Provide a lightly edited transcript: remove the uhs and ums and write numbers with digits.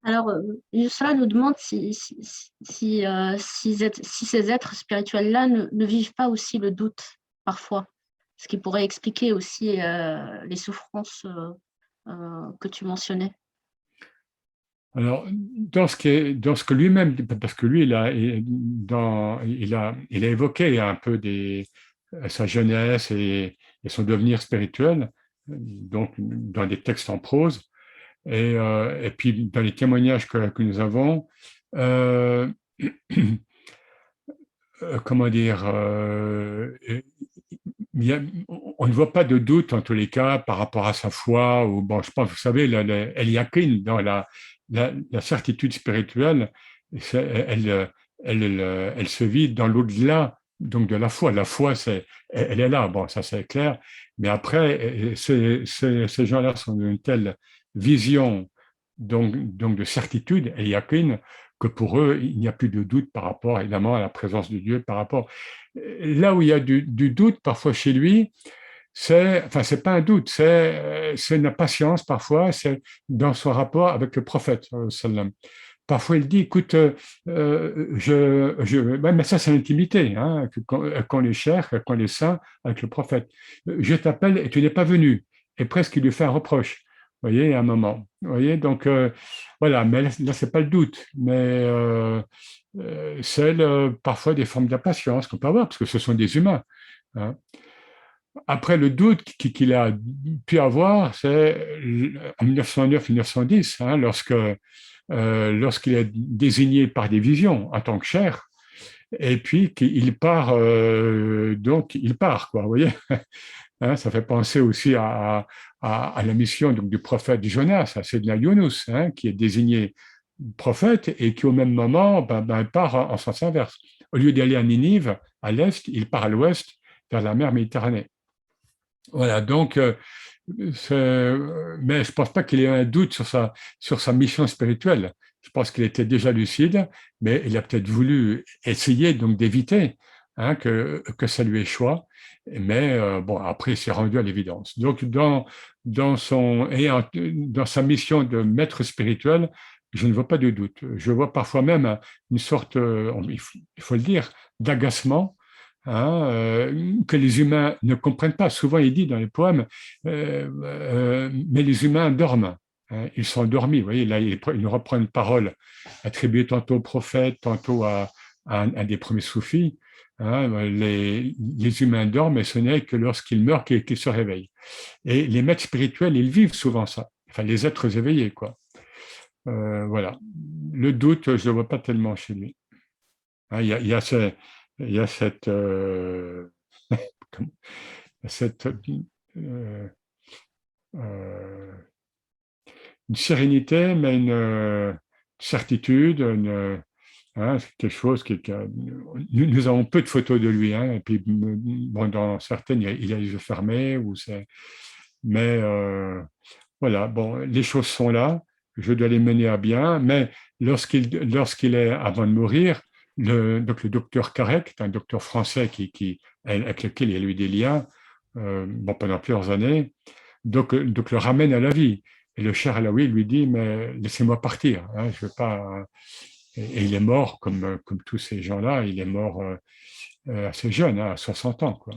Alors, cela nous demande si ces êtres spirituels-là ne vivent pas aussi le doute, parfois. Ce qui pourrait expliquer aussi les souffrances que tu mentionnais. Alors, dans ce que lui-même, parce que lui, il a évoqué un peu sa jeunesse et son devenir spirituel, donc dans des textes en prose, et puis dans les témoignages que nous avons, euh, comment dire, on ne voit pas de doute en tous les cas par rapport à sa foi, ou bon, je pense, vous savez, El Yaqin, dans la certitude spirituelle, elle se vit dans l'au-delà donc de la foi. La foi, elle est là, bon, ça c'est clair, mais après, ces gens-là sont d'une telle vision donc de certitude, El Yaqin, que pour eux, il n'y a plus de doute par rapport, évidemment, à la présence de Dieu, par rapport. Là où il y a du doute parfois chez lui, c'est pas un doute, c'est une impatience parfois, c'est dans son rapport avec le prophète, sallam. Parfois, il dit, écoute, ouais, mais ça, c'est l'intimité, hein, qu'on est cher, qu'on est saint avec le prophète. Je t'appelle et tu n'es pas venu. Et presque, il lui fait un reproche. Vous voyez, à un moment. Vous voyez, donc, voilà, mais là, c'est pas le doute, mais c'est parfois des formes d'impatience qu'on peut avoir, parce que ce sont des humains. Hein. Après, le doute qu'il a pu avoir, c'est en 1909-1910, hein, lorsqu'il est désigné par des visions en tant que chair, et puis qu'il part, donc il part, quoi, vous voyez. Hein, ça fait penser aussi à la mission donc, du prophète Jonas, à Sedna Yunus, hein, qui est désigné prophète et qui au même moment part en sens inverse. Au lieu d'aller à Ninive, à l'est, il part à l'ouest, vers la mer Méditerranée. Voilà, donc, mais je ne pense pas qu'il ait un doute sur sa mission spirituelle. Je pense qu'il était déjà lucide, mais il a peut-être voulu essayer donc d'éviter, hein, que ça lui échoue. Mais bon, après, il s'est rendu à l'évidence. Donc, dans sa mission de maître spirituel, je ne vois pas de doute. Je vois parfois même une sorte, il faut le dire, d'agacement, hein, que les humains ne comprennent pas. Souvent, il dit dans les poèmes, mais les humains dorment. Hein, ils sont endormis. Vous voyez, là, il reprend une parole attribuée tantôt au prophète, tantôt à un des premiers soufis. Hein, les humains dorment et ce n'est que lorsqu'ils meurent qu'ils se réveillent. Et les maîtres spirituels, ils vivent souvent ça. Enfin, les êtres éveillés, quoi. Voilà. Le doute, je ne le vois pas tellement chez lui. Hein, il y a cette euh, euh, une sérénité, mais une certitude, hein, c'est quelque chose nous avons peu de photos de lui, hein, et puis bon, dans certaines, il a les yeux fermés, mais voilà, bon, les choses sont là, je dois les mener à bien, mais lorsqu'il est avant de mourir, donc le docteur Carec, un docteur français avec lequel il y a eu des liens bon, pendant plusieurs années, donc le ramène à la vie. Et le cher Alaoui lui dit, mais laissez-moi partir, hein, je veux pas. Et il est mort, comme tous ces gens-là, il est mort assez jeune, hein, à 60 ans, quoi.